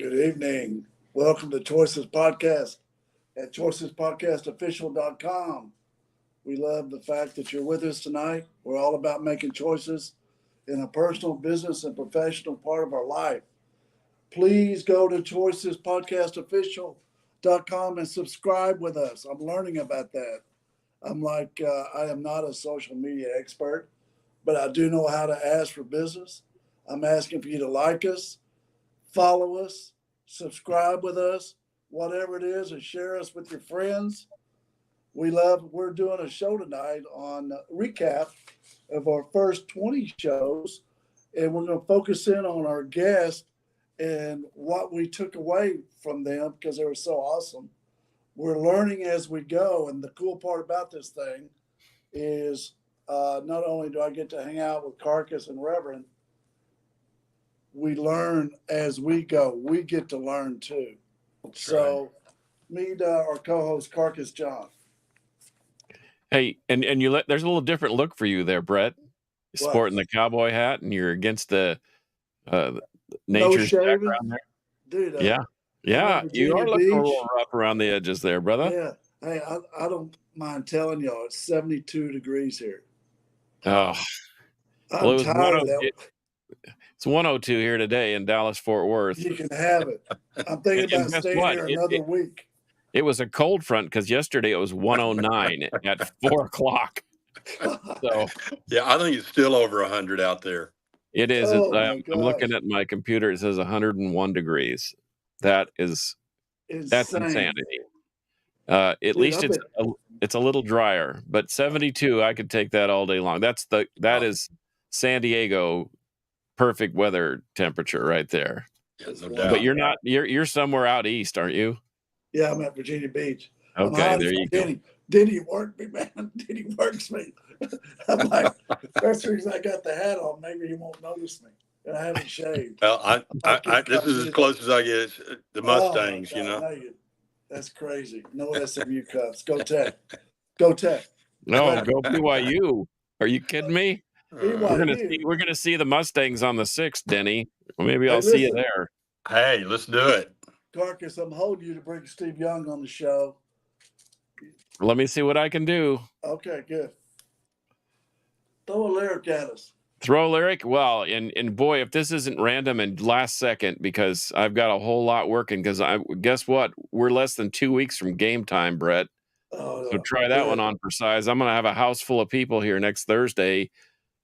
Good evening. Welcome to Choices Podcast at choicespodcastofficial.com. We love the fact that you're with us tonight. We're all about making choices in a personal, business, and professional part of our life. Please go to choicespodcastofficial.com and subscribe with us. I'm learning about that. I am not a social media expert, but I do know how to ask for business. I'm asking for you to like us, follow us, subscribe with us, whatever it is, and share us with your friends. We're doing a show tonight on recap of our first 20 shows, and we're going to focus in on our guests and what we took away from them because they were so awesome. We're learning as we go, and the cool part about this thing is not only do I get to hang out with Carcass and Reverend, we learn as we go. We get to learn too. That's so meet our co-host Carcass John. Hey, and there's a little different look for you there, Brett. You're sporting the cowboy hat, and you're against the nature's background there. Dude. Yeah, you are looking a little rough around the edges there, brother. Yeah. Hey, I don't mind telling y'all, it's 72 degrees here. Oh, I'm tired of that. It's 102 here today in Dallas-Fort Worth. You can have it. I'm thinking about staying here another week. It was a cold front because yesterday it was 109 at 4 o'clock. So yeah, I think it's still over 100 out there. It is. I'm looking at my computer. It says 101 degrees. That's insanity. At least it's a little drier, but 72, I could take that all day long. That is San Diego perfect weather temperature right there. Yeah, no doubt. But you're not. You're somewhere out east, aren't you? Yeah, I'm at Virginia Beach. Okay, there you go. Denny worked me, man. Denny works me. I'm like, that's the reason I got the hat on. Maybe he won't notice me. And I haven't shaved. Well, this is as close as I get. It's the Mustangs, That's crazy. No SMU cuffs. Go Tech. Go Tech. No, go BYU. Are you kidding me? We're gonna see the Mustangs on the 6th, Denny. Well, maybe I'll see you there. Hey, let's do it. Carcass, I'm holding you to bring Steve Young on the show. Let me see what I can do. Okay, good. Throw a lyric at us. Throw a lyric? Well, and boy, if this isn't random and last second, because I've got a whole lot working, because guess what? We're less than 2 weeks from game time, Brett. Oh, so try that one on for size. I'm going to have a house full of people here next Thursday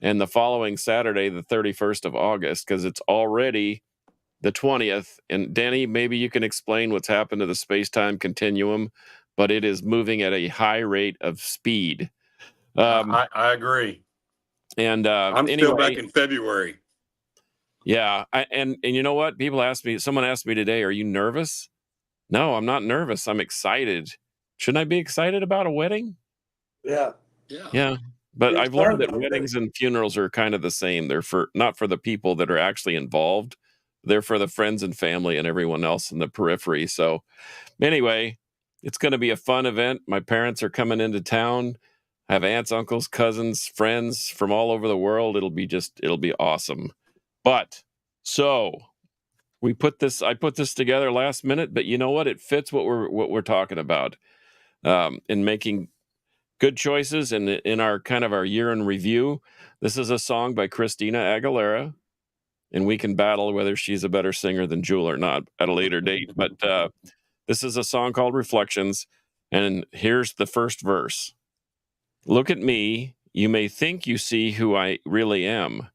and the following Saturday, the 31st of August, because it's already the 20th. And Danny, maybe you can explain what's happened to the space-time continuum, but it is moving at a high rate of speed. I agree. And I'm still back in February. Yeah. And you know what? Someone asked me today, are you nervous? No, I'm not nervous. I'm excited. Shouldn't I be excited about a wedding? Yeah. Yeah. But I've learned that weddings and funerals are kind of the same. They're not for the people that are actually involved. They're for the friends and family and everyone else in the periphery. So anyway, it's going to be a fun event. My parents are coming into town. I have aunts, uncles, cousins, friends from all over the world. It'll be awesome. But so I put this together last minute, but you know what? It fits what we're talking about in making good choices and in our kind of our year in review. This is a song by Christina Aguilera, and we can battle whether she's a better singer than Jewel or not at a later date. But this is a song called Reflections, and here's the first verse. Look at me. You may think you see who I really am,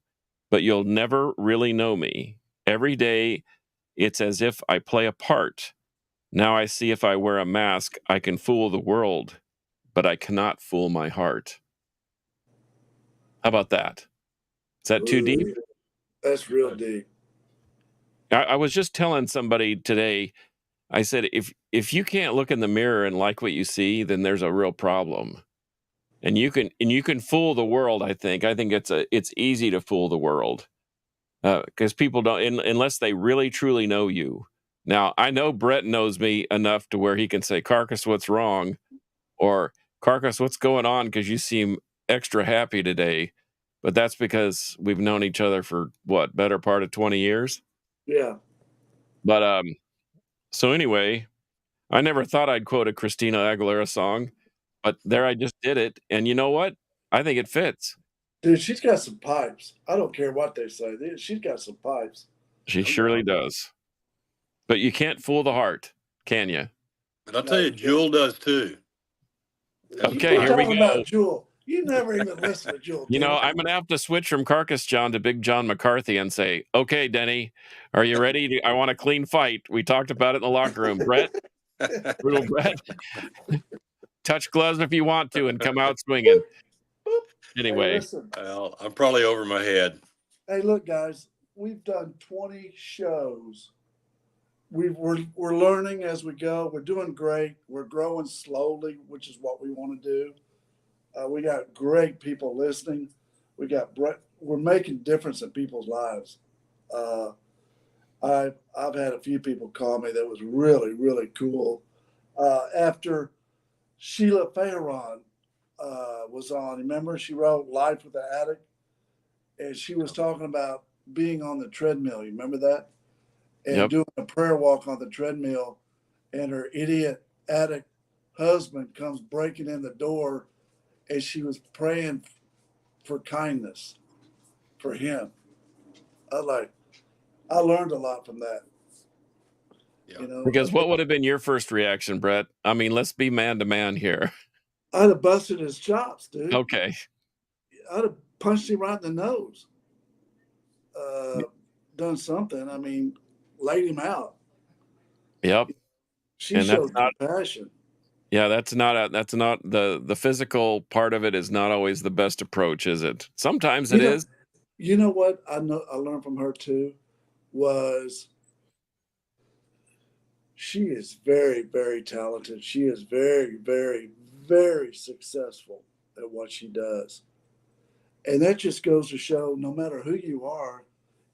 but you'll never really know me. Every day, it's as if I play a part. Now I see if I wear a mask, I can fool the world, but I cannot fool my heart. How about that? Is that too deep? That's real deep. I was just telling somebody today, I said, if you can't look in the mirror and like what you see, then there's a real problem. And you can fool the world. I think it's easy to fool the world because people don't unless they really truly know you. Now I know Brett knows me enough to where he can say, "Carcass, what's wrong?" or "Carcass, what's going on?" Because you seem extra happy today. But that's because we've known each other for better part of 20 years. Yeah. But so anyway, I never thought I'd quote a Christina Aguilera song, but there I just did it. And you know what? I think it fits. Dude, she's got some pipes. I don't care what they say. She's got some pipes. She surely does. But you can't fool the heart, can you? But I'll tell you, Jewel does too. Okay, here we go. About Jewel. You never even listen to Jewel. You know, I'm going to have to switch from Carcass John to Big John McCarthy and say, okay, Denny, are you ready? I want a clean fight. We talked about it in the locker room. Brett, Brutal Brett, touch gloves if you want to and come out swinging. Anyway. Hey, listen. Well, I'm probably over my head. Hey, look, guys, we've done 20 shows. We're learning as we go. We're doing great. We're growing slowly, which is what we want to do. We got great people listening. We're making difference in people's lives. I've had a few people call me that was really, really cool. After Sheila Fayeron was on, remember she wrote Life with the Addict, and she was talking about being on the treadmill. You remember that? And doing a prayer walk on the treadmill, and her idiot addict husband comes breaking in the door, and she was praying for kindness for him. I learned a lot from that. Yeah. You know, because what would have been your first reaction, Brett? I mean, let's be man to man here. I'd have busted his chops, dude. Okay. I'd have punched him right in the nose. Done something. I mean, laid him out. Yep. She showed compassion. Yeah, that's not the physical part of it is not always the best approach, is it? Sometimes it is. You know what I learned from her too was she is very, very talented. She is very, very, very successful at what she does. And that just goes to show no matter who you are,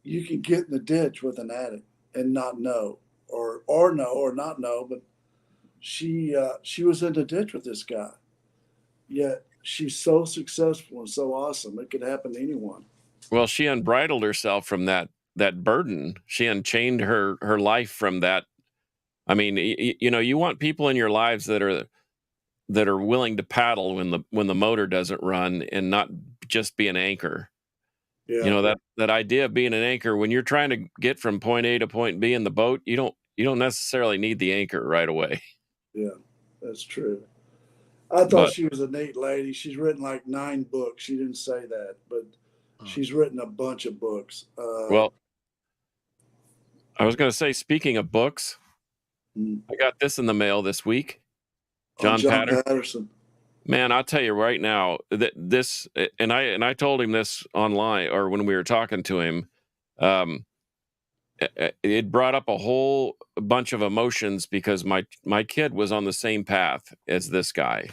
you can get in the ditch with an addict and not know, or know or not know, but she was in the ditch with this guy. Yet she's so successful and so awesome. It could happen to anyone. Well, she unbridled herself from that burden. She unchained her life from that. I mean, you want people in your lives that are willing to paddle when the motor doesn't run and not just be an anchor. Yeah. That idea of being an anchor when you're trying to get from point A to point B in the boat, you don't necessarily need the anchor right away. Yeah, that's true. I thought she was a neat lady. She's written like 9 books. She didn't say that, but she's written a bunch of books. Well, I was going to say, speaking of books, I got this in the mail this week. John Patterson. Man, I'll tell you right now that this, and I told him this online or when we were talking to him, it brought up a whole bunch of emotions because my kid was on the same path as this guy,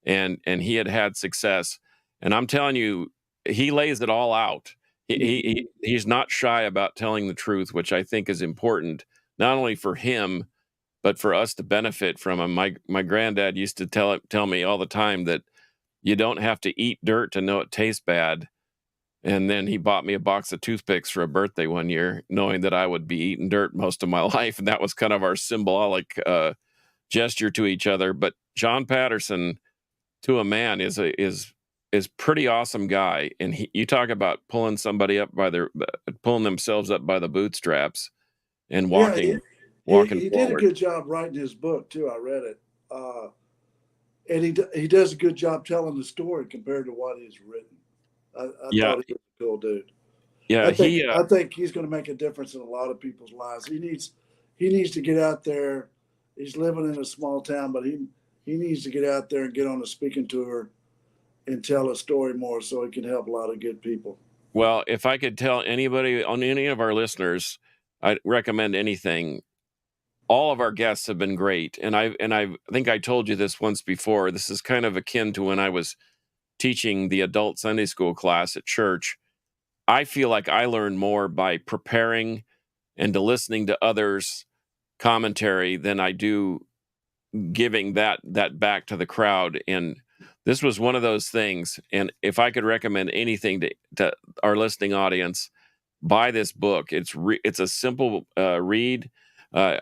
and he had success, and I'm telling you, he lays it all out. He's not shy about telling the truth, which I think is important, not only for him, but for us to benefit from him. My granddad used to tell me all the time that you don't have to eat dirt to know it tastes bad. And then he bought me a box of toothpicks for a birthday one year, knowing that I would be eating dirt most of my life. And that was kind of our symbolic gesture to each other. But John Patterson, to a man, is pretty awesome guy. And you talk about pulling somebody up pulling themselves up by the bootstraps and walking. He did a good job writing his book too. I read it, and he does a good job telling the story compared to what he's written. I thought he was a cool dude. Yeah, I think he's going to make a difference in a lot of people's lives. He needs to get out there. He's living in a small town, but he needs to get out there and get on a speaking tour and tell a story more, so he can help a lot of good people. Well, if I could tell anybody on any of our listeners, I'd recommend anything. All of our guests have been great, and I think I told you this once before. This is kind of akin to when I was teaching the adult Sunday school class at church. I feel like I learn more by preparing and to listening to others' commentary than I do giving that back to the crowd. And this was one of those things. And if I could recommend anything to our listening audience, buy this book. It's a simple read. Uh,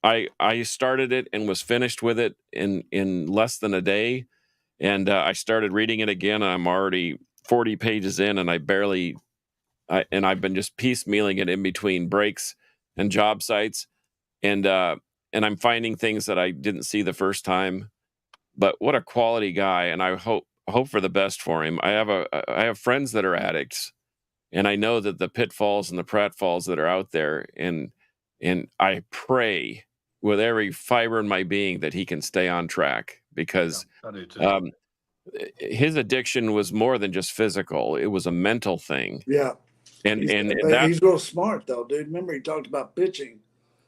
I started it and was finished with it in less than a day, and I started reading it again. And I'm already 40 pages in, and I've been just piecemealing it in between breaks and job sites, and I'm finding things that I didn't see the first time. But what a quality guy, and I hope for the best for him. I have friends that are addicts, and I know that the pitfalls and the pratfalls that are out there, and I pray with every fiber in my being that he can stay on track, because I do too. his addiction was more than just physical; it was a mental thing, Yeah. and But that he's real smart though, dude. Remember he talked about pitching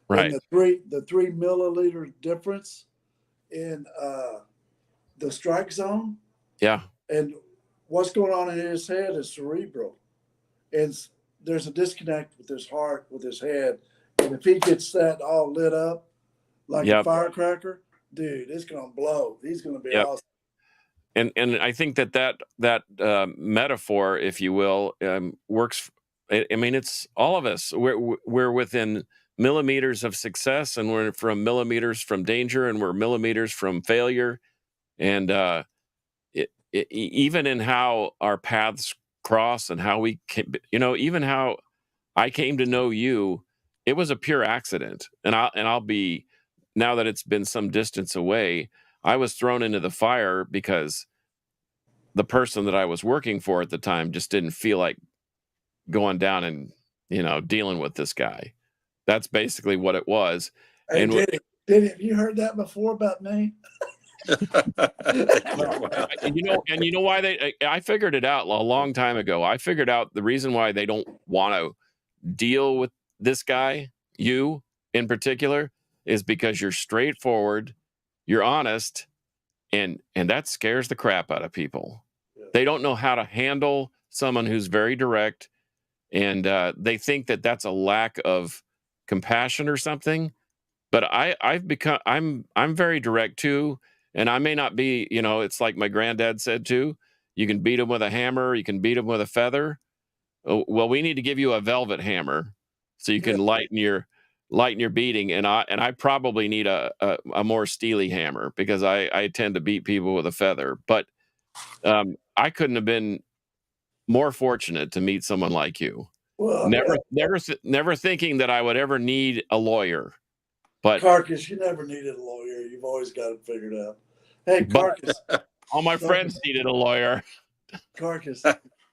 and right, the 3 milliliter difference in the strike zone, yeah, and what's going on in his head is cerebral, and there's a disconnect with his heart, with his head, and if he gets that all lit up like a yep, firecracker, dude, it's gonna blow. He's gonna be yep. awesome. And I think that metaphor, if you will, works. I mean, it's all of us. We're within millimeters of success, and we're from millimeters from danger, and we're millimeters from failure. And even in how our paths cross, and how we came, even how I came to know you, it was a pure accident. And I'll be, now that it's been some distance away, I was thrown into the fire because the person that I was working for at the time just didn't feel like going down and, dealing with this guy. That's basically what it was. Hey, And have you heard that before about me? Wow. and you know why I figured it out a long time ago. I figured out the reason why they don't want to deal with this guy, you in particular, is because you're straightforward, you're honest, and that scares the crap out of people. Yeah. They don't know how to handle someone who's very direct, and they think that that's a lack of compassion or something. But I'm very direct too, and I may not be. It's like my granddad said too. You can beat him with a hammer, you can beat him with a feather. Oh, well, we need to give you a velvet hammer so you can lighten your beating, and I probably need a more steely hammer, because I tend to beat people with a feather. But I couldn't have been more fortunate to meet someone like you. Well, Never thinking that I would ever need a lawyer, but Carcass, you never needed a lawyer. You've always got it figured out. Hey, but Carcass, all my friends needed a lawyer. Carcass,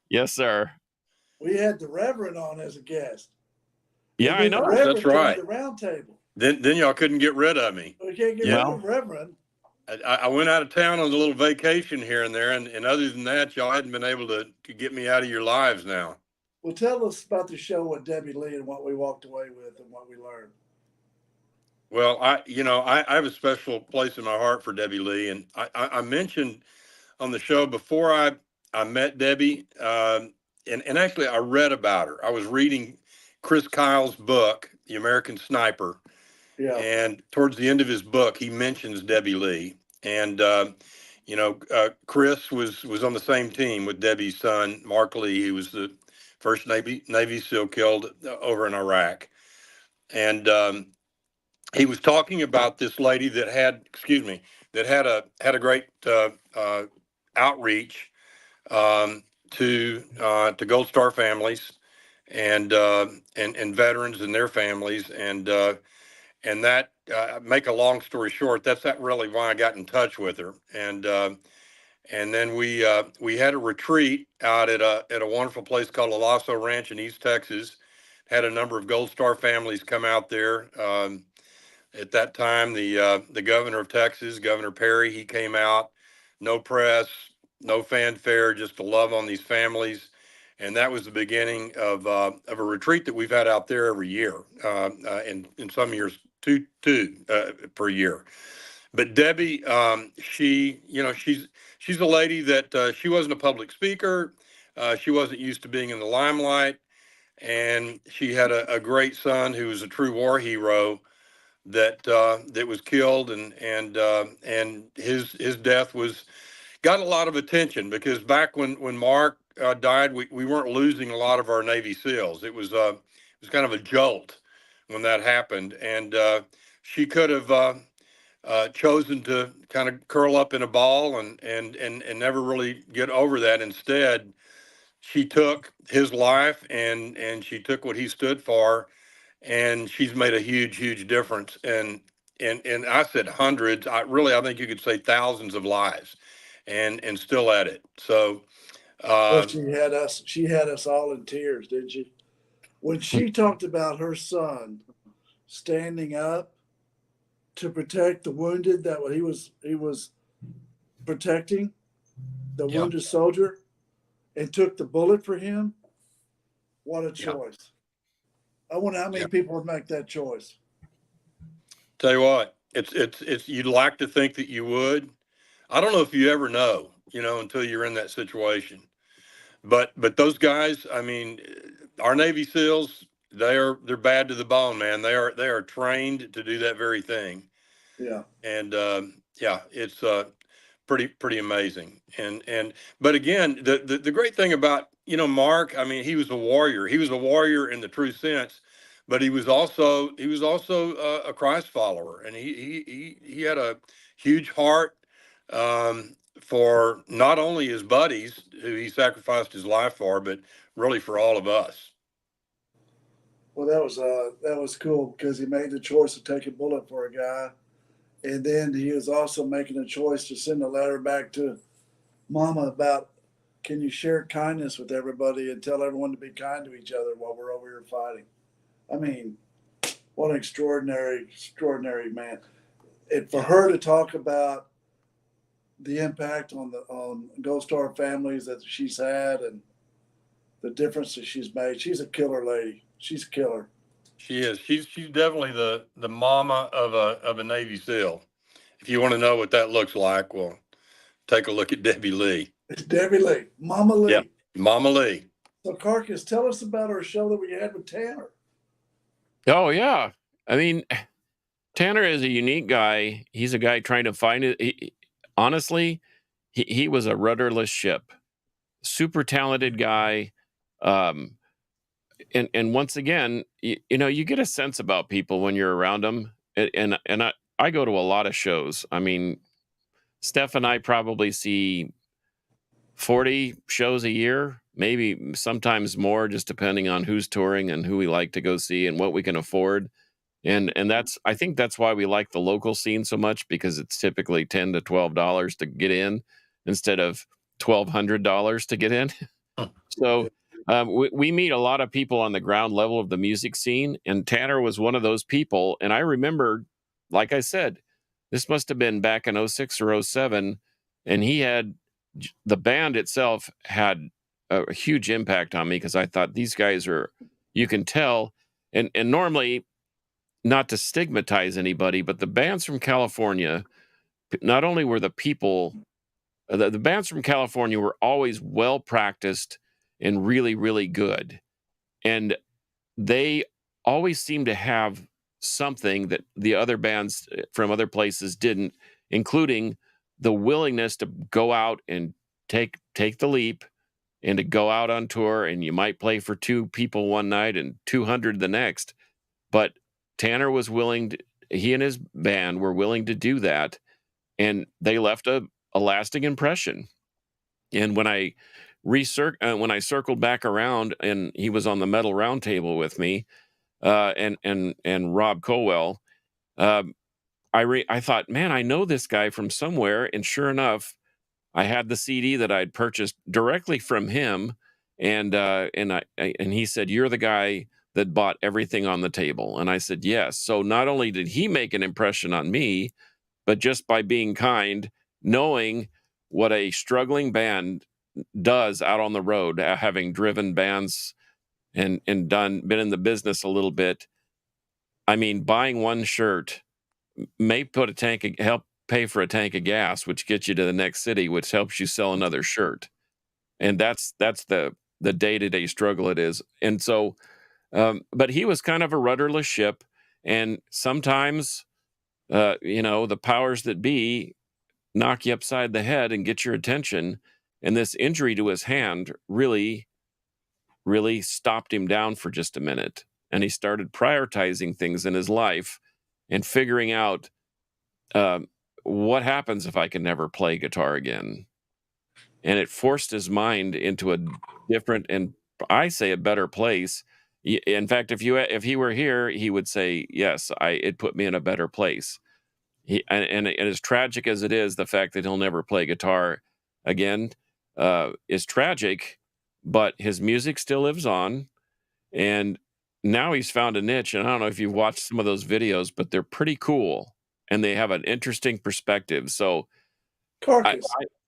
Yes, sir. we had the Reverend on as a guest. Yeah, I And then the know. Reverend That's right. joined the round table. Then y'all couldn't get rid of me. We can't get Yeah. rid of Reverend. I went out of town on a little vacation here and there, and other than that, y'all hadn't been able to get me out of your lives now. Well, tell us about the show with Debbie Lee and what we walked away with and what we learned. Well, I have a special place in my heart for Debbie Lee, and I mentioned on the show before I met Debbie, and actually I read about her. I was reading Chris Kyle's book, The American Sniper, Yeah. and towards the end of his book, he mentions Debbie Lee. And Chris was on the same team with Debbie's son, Mark Lee. He was the first Navy SEAL killed over in Iraq, and he was talking about this lady that had a great outreach to Gold Star families and veterans and their families, and that make a long story short, that's not really why I got in touch with her. And then we had a retreat out at a wonderful place called La Lasso Ranch in East Texas. Had a number of Gold Star families come out there. At that time, the governor of Texas, Governor Perry, he came out. No press, no fanfare, just to love on these families. And that was the beginning of a retreat that we've had out there every year, in some years two per year. But Debbie, she's a lady that she wasn't a public speaker. She wasn't used to being in the limelight, and she had a great son who was a true war hero that was killed, and his death got a lot of attention, because back when Mark died, we weren't losing a lot of our Navy SEALs. It was kind of a jolt when that happened, and she could have chosen to kind of curl up in a ball and never really get over that. Instead, she took his life and she took what he stood for, and she's made a huge difference. And I said hundreds. I think you could say thousands of lives, and still at it. So Well, uh, she had us all in tears, didn't she? When she talked about her son standing up to protect the wounded, that what he was protecting the yeah, wounded soldier, and took the bullet for him. What a yeah, choice! I wonder how yeah. many people would make that choice. Tell you what, it's. You'd like to think that you would. I don't know if you ever know, until you're in that situation. But those guys, I mean, our Navy SEALs, they're bad to the bone, man. They are trained to do that very thing, Yeah. and yeah, it's pretty amazing. And but again, the great thing about Mark, I mean, he was a warrior. He was a warrior in the true sense, but he was also a Christ follower, and he had a huge heart for not only his buddies who he sacrificed his life for, but really for all of us. Well, that was cool because he made the choice to take a bullet for a guy, and then he was also making a choice to send a letter back to Mama about, can you share kindness with everybody and tell everyone to be kind to each other while we're over here fighting. I mean, what an extraordinary man. And for Yeah. her to talk about the impact on Gold Star families that she's had and the difference that she's made. She's a killer lady. She's a killer. She is. She's definitely the mama of a Navy SEAL. If you want to know what that looks like, well, take a look at Debbie Lee. It's Debbie Lee, Mama Yeah, Lee. Mama Lee. So Carcass, tell us about our show that we had with Tanner. Oh yeah, I mean, Tanner is a unique guy. He's a guy trying to find it. Honestly, he was a rudderless ship. Super talented guy. Um, and once again, you get a sense about people when you're around them. And I go to a lot of shows. I mean, Steph and I probably see 40 shows a year, maybe sometimes more, just depending on who's touring and who we like to go see and what we can afford. And that's, I think that's why we like the local scene so much, because it's typically $10 to $12 to get in instead of $1,200 to get in. So we meet a lot of people on the ground level of the music scene, and Tanner was one of those people. And I remember, like I said, this must have been back in 06 or 07, and the band itself had a huge impact on me, because I thought these guys you can tell, and normally, not to stigmatize anybody, but the bands from California, not only were the people, the bands from California were always well practiced and really good. And they always seemed to have something that the other bands from other places didn't, including the willingness to go out and take the leap and to go out on tour. And you might play for 2 people one night and 200 the next. But Tanner was he and his band were willing to do that. And they left a lasting impression. And when I circled back around, and he was on the metal roundtable with me, and Rob Colwell, uh, I thought, man, I know this guy from somewhere. And sure enough, I had the CD that I'd purchased directly from him, and he said, "You're the guy that bought everything on the table." And I said, "Yes." So not only did he make an impression on me, but just by being kind, knowing what a struggling band does out on the road, having driven bands and been in the business a little bit. I mean, buying one shirt may help pay for a tank of gas, which gets you to the next city, which helps you sell another shirt. And that's the day-to-day struggle it is. And so, but he was kind of a rudderless ship, and sometimes, the powers that be knock you upside the head and get your attention. And this injury to his hand really stopped him down for just a minute. and he started prioritizing things in his life and figuring out what happens if I can never play guitar again. And it forced his mind into a different, and I say a better place. In fact, if he were here, he would say, yes, it put me in a better place. And as tragic as it is, the fact that he'll never play guitar again is tragic, but his music still lives on. And now he's found a niche. And I don't know if you've watched some of those videos, but they're pretty cool and they have an interesting perspective. So Carcass.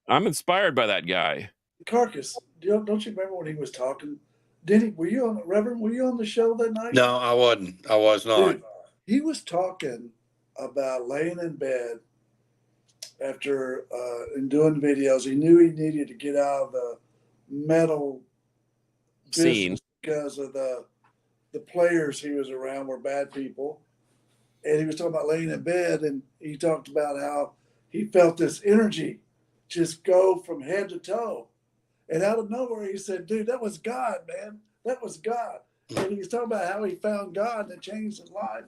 I'm inspired by that guy. Carcass. Don't you remember when he was talking? Were you on, Reverend? Were you on the show that night? No, I wasn't. I was not. Dude, he was talking about laying in bed after and doing videos. He knew he needed to get out of the metal Scene because of the players he was around were bad people. And he was talking about laying in bed, and he talked about how he felt this energy just go from head to toe. And out of nowhere, he said, dude, that was God, man. That was God. And he was talking about how he found God and it changed his life.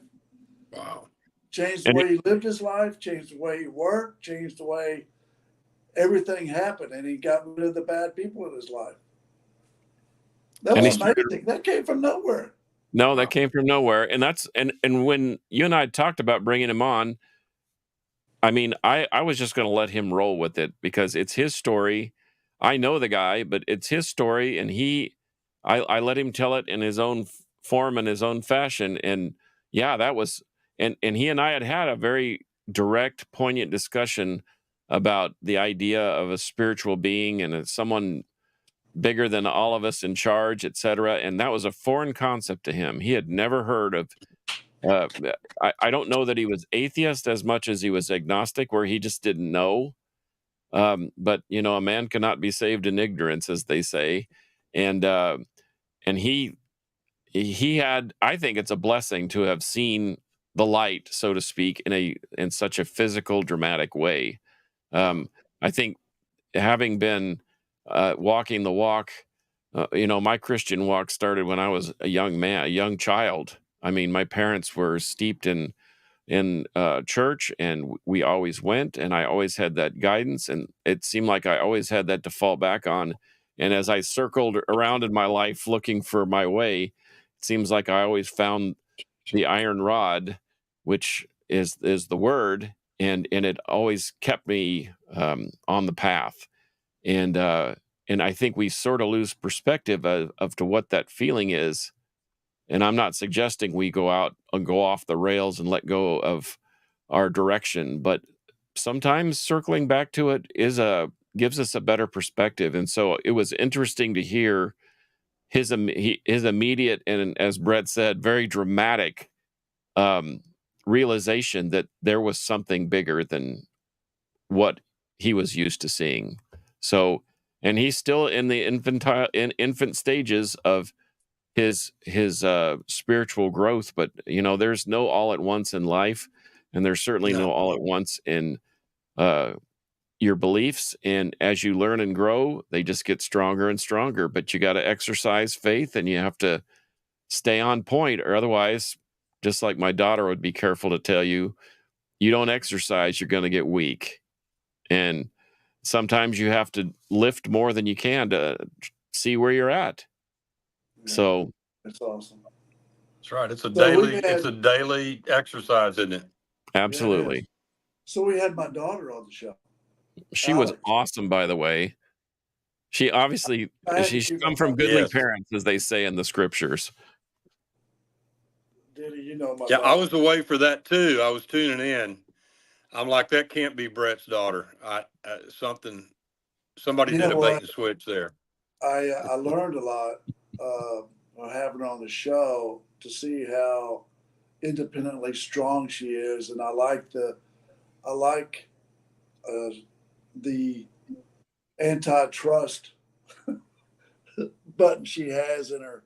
Wow. Changed the way he lived his life, changed the way he worked, changed the way everything happened. And he got rid of the bad people in his life. That was amazing. That came from nowhere. No, that came from nowhere. And that's and when you and I talked about bringing him on, I mean, I was just going to let him roll with it because it's his story. I know the guy, but it's his story, and I let him tell it in his own form and his own fashion. And yeah, that was, and he and I had a very direct, poignant discussion about the idea of a spiritual being and someone bigger than all of us in charge, etc. And that was a foreign concept to him. He had never heard of. I don't know that he was atheist as much as he was agnostic, where he just didn't know. But you know, a man cannot be saved in ignorance, as they say, and he had. I think it's a blessing to have seen the light, so to speak, in such a physical, dramatic way. I think having been walking the walk, you know, my Christian walk started when I was a young man, a young child. I mean, my parents were steeped in church, and we always went, and I always had that guidance, and it seemed like I always had that to fall back on. And as I circled around in my life looking for my way, it seems like I always found the iron rod, which is the word, and it always kept me on the path. And I think we sort of lose perspective of to what that feeling is. And I'm not suggesting we go out and go off the rails and let go of our direction, but sometimes circling back to it gives us a better perspective. And so it was interesting to hear his immediate and, as Brett said, very dramatic realization that there was something bigger than what he was used to seeing. So, and he's still in the infant stages of his spiritual growth, but you know, there's no all at once in life, and there's certainly no all at once in your beliefs. And as you learn and grow, they just get stronger and stronger. But you got to exercise faith, and you have to stay on point, or otherwise, just like my daughter would be careful to tell you, you don't exercise, you're going to get weak. And sometimes you have to lift more than you can to see where you're at. So that's awesome. That's right. It's a daily exercise, isn't it? Absolutely. Yeah. So we had my daughter on the show. She was awesome, by the way. She obviously she's come from goodly parents, as they say in the scriptures. Diddy, you know my daughter. I was away for that too. I was tuning in. I'm like, that can't be Brett's daughter. Somebody did a bait and switch there. I learned a lot having her on the show to see how independently strong she is, and I like the antitrust button she has in her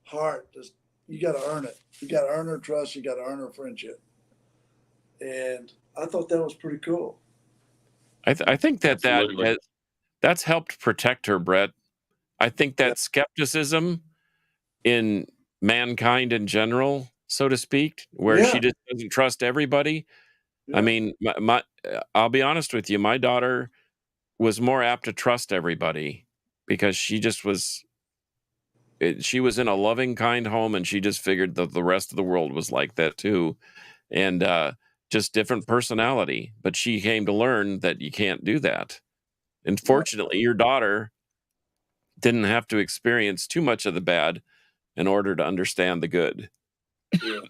heart. Just, you got to earn it. You got to earn her trust. You got to earn her friendship. And I thought that was pretty cool. I think that's helped protect her, Brett. I think that skepticism in mankind in general, so to speak, where she just doesn't trust everybody. I mean, I'll be honest with you, my daughter was more apt to trust everybody because she was in a loving, kind home, and she just figured that the rest of the world was like that too, and just different personality. But she came to learn that you can't do that. And fortunately, your daughter didn't have to experience too much of the bad in order to understand the good. Yeah.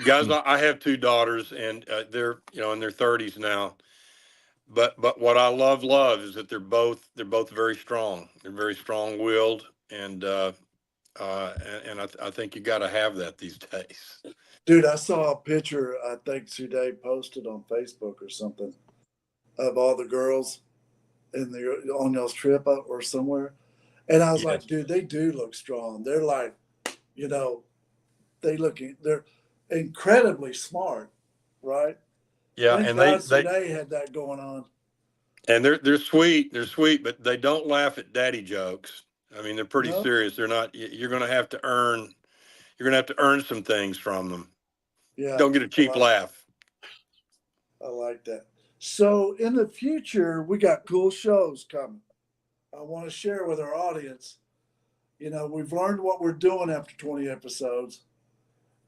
Guys, I have two daughters, and they're in their 30s now. But what I love is that they're both very strong. They're very strong willed, and I think you got to have that these days. Dude, I saw a picture I think today posted on Facebook or something of all the girls on y'all's trip up or somewhere, and I was like, dude, they do look strong. They're like, they're incredibly smart, right? Yeah, Thank and God they had that going on. And they're sweet. They're sweet, but they don't laugh at daddy jokes. I mean, they're pretty serious. They're not. You're going to have to earn. You're going to have to earn some things from them. Yeah, don't get a cheap laugh. I like that. So in the future, we got cool shows coming. I want to share with our audience. We've learned what we're doing after 20 episodes,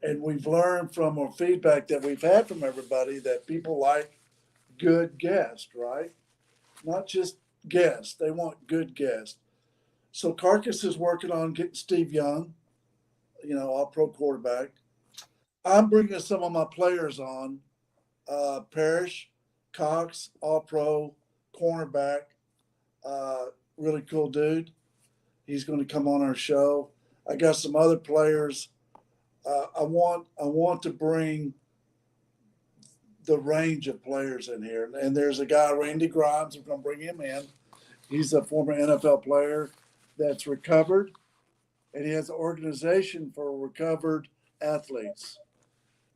and we've learned from our feedback that we've had from everybody that people like good guests, right? Not just guests. They want good guests. So Carcass is working on getting Steve Young, all-pro quarterback. I'm bringing some of my players on. Parrish, Cox, all-pro cornerback, really cool dude. He's going to come on our show. I got some other players. I want to bring the range of players in here. And there's a guy, Randy Grimes, I'm going to bring him in. He's a former NFL player that's recovered, and he has an organization for recovered athletes.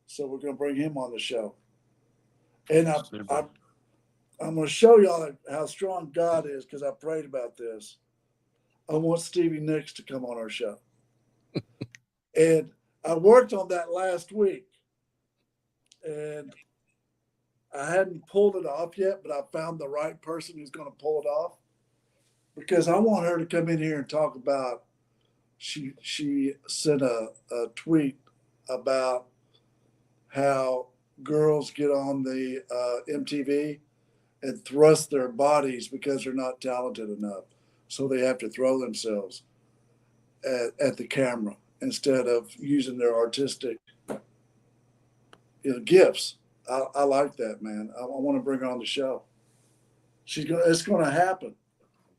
So we're going to bring him on the show. And I'm going to show y'all how strong God is because I prayed about this. I want Stevie Nicks to come on our show. And I worked on that last week. And I hadn't pulled it off yet, but I found the right person who's going to pull it off. Because I want her to come in here and talk about, she sent a tweet about how girls get on the MTV and thrust their bodies because they're not talented enough. So they have to throw themselves at the camera instead of using their artistic gifts. I like that, man. I want to bring her on the show. It's going to happen.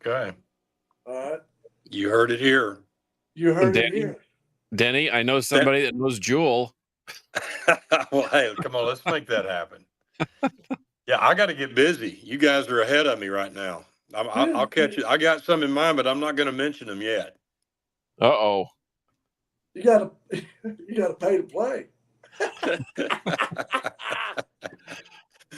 Okay. All right. You heard it here. You heard it here. Denny, I know somebody that knows Jewel. Well, hey, come on, let's make that happen. Yeah, I got to get busy. You guys are ahead of me right now. I'll catch you. I got some in mind, but I'm not going to mention them yet. Uh-oh. You got to pay to play.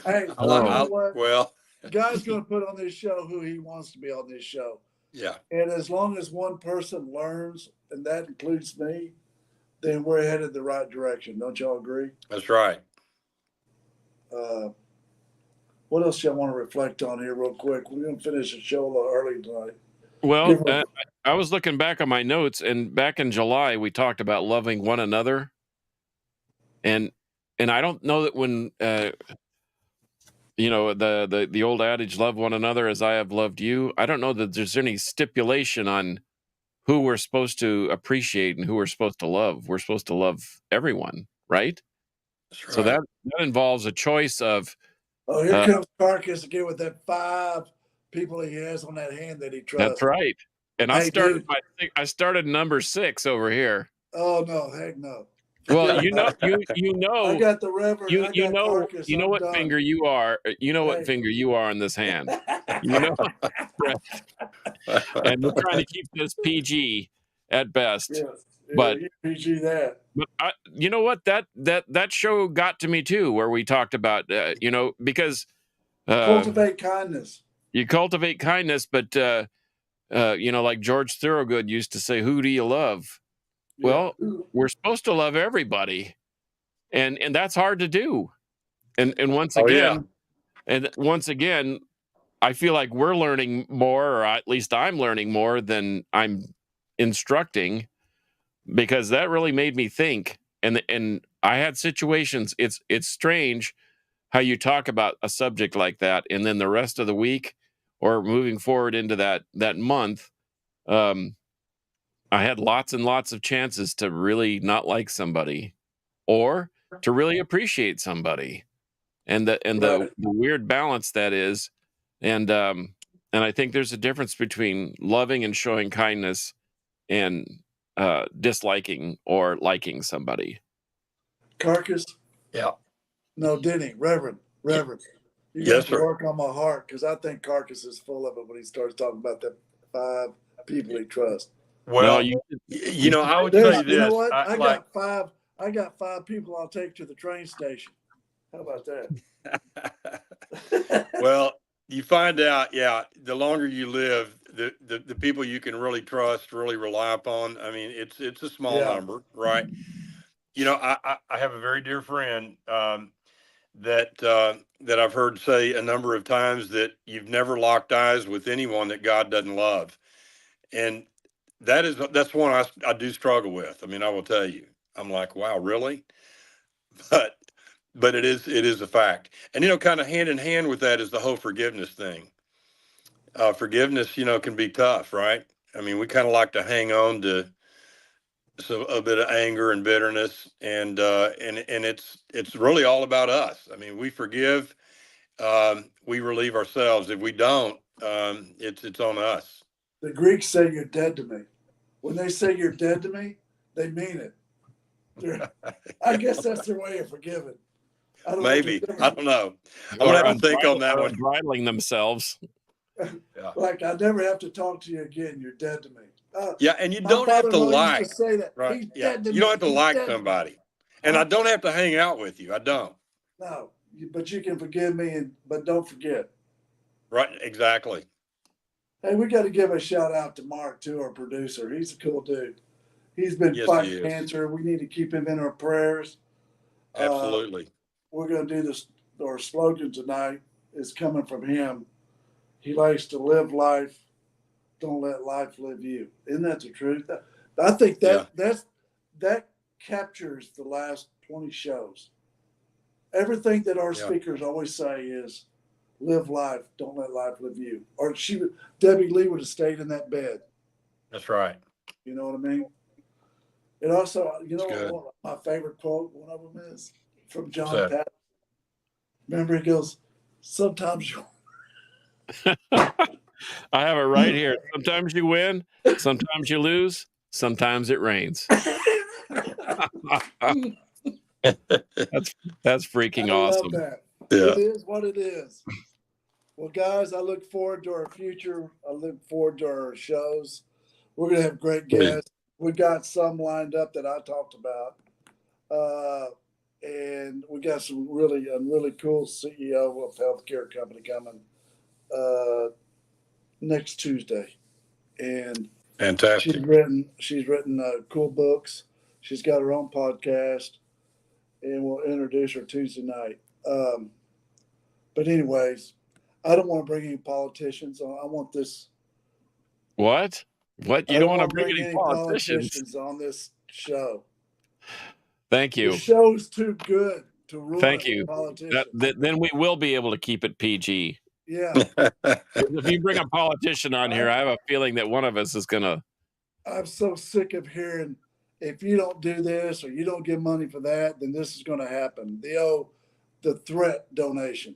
Hey, you know what? Well, Guy's going to put on this show who he wants to be on this show. Yeah. And as long as one person learns, and that includes me, then we're headed the right direction. Don't y'all agree? That's right. What else y'all want to reflect on here real quick? We're going to finish the show a little early tonight. Well, I was looking back on my notes, and back in July, we talked about loving one another. And I don't know that when, the old adage, love one another as I have loved you. I don't know that there's any stipulation on who we're supposed to appreciate and who we're supposed to love. We're supposed to love everyone, right? That's right. So that involves a choice of. Oh, here comes Carcass again with that 5 people he has on that hand that he trusts. That's right. And I started number 6 over here. Oh no, heck no. Well, you know. I got the Reverend. You know what finger you are. You know what finger you are in this hand. You know, and we're trying to keep this PG at best. Yes. But PG that. But you know what? That show got to me too, where we talked about because cultivate kindness. You cultivate kindness, but like George Thorogood used to say, "Who do you love?" Well, we're supposed to love everybody, and that's hard to do. And once Oh, yeah. again, I feel like we're learning more, or at least I'm learning more than I'm instructing, because that really made me think. And I had situations. It's strange how you talk about a subject like that, and then the rest of the week, or moving forward into that month, I had lots and lots of chances to really not like somebody, or to really appreciate somebody, and the weird balance that is. And I think there's a difference between loving and showing kindness, and disliking or liking somebody. Carcass? Yeah. No, Denny, Reverend. You Yes, have to sir. work on my heart, because I think Carcass is full of it when he starts talking about the 5 people he trusts. Well, No, I would say You know this. what? I like, got 5 people I'll take to the train station. How about that? well, you find out, the longer you live, the people you can really trust, really rely upon. I mean, it's a small number, right? I have a very dear friend that I've heard say a number of times that you've never locked eyes with anyone that God doesn't love, and that's one I do struggle with. I mean, I will tell you, I'm like, wow, really? But it is a fact. And kind of hand in hand with that is the whole forgiveness thing. Forgiveness, can be tough, right? I mean, we kind of like to hang on to a bit of anger and bitterness, and it's really all about us. I mean, we forgive, we relieve ourselves. If we don't, it's on us. The Greeks say you're dead to me. When they say you're dead to me, they mean it. I guess that's their way of forgiving. Maybe. I don't know. I'm or gonna have to think on that one. bridling themselves. Yeah. Like, I never have to talk to you again. You're dead to me. Yeah, and you My don't have to father-in-law used like, to say that. right? He's Yeah, dead to you me. don't have to He's like dead to me. somebody, and I don't have to hang out with you. I don't. No, but you can forgive me, but don't forget. Right? Exactly. Hey, we got to give a shout out to Mark too, our producer. He's a cool dude. He's been Yes, he fighting is. cancer. We need to keep him in our prayers. Absolutely. We're going to do this. Our slogan tonight is coming from him. He likes to live life. Don't let life live you. Isn't that the truth? I think that captures the last 20 shows. Everything that our speakers always say is, live life. Don't let life live you. Or Debbie Lee would have stayed in that bed. That's right. You know what I mean? And also, good. what my favorite quote, one of them is from John So- Patton. Remember, he goes, sometimes you. I have it right here. Sometimes you win, sometimes you lose, sometimes it rains. That's freaking awesome. Love that. Yeah. It is what it is. Well, guys, I look forward to our future. I look forward to our shows. We're going to have great guests. We got some lined up that I talked about. And we got a really cool CEO of healthcare company coming next Tuesday. And Fantastic. she's written cool books. She's got her own podcast, and we'll introduce her Tuesday night. But anyways, I don't want to bring any politicians on. I want this. What? You don't want to bring any politicians on this show. Thank you. The show's too good to ruin. Thank you. Politicians. Then we will be able to keep it PG. Yeah. If you bring a politician on here, I have a feeling that one of us is gonna. I'm so sick of hearing, if you don't do this or you don't give money for that, then this is going to happen. The threat donation.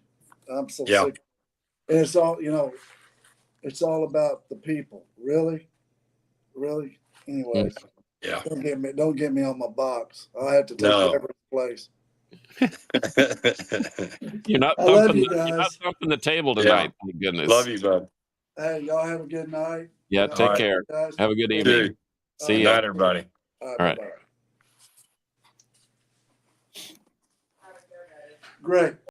I'm so sick. And it's all, it's all about the people. Really? Anyways. Yeah. Don't get me on my box. I'll have to take every place. You're not thumping the table tonight. Thank goodness. Love you, bud. Hey, y'all have a good night. Yeah, take care. Guys. Have a good evening. See you. Good night, everybody. All right. Great.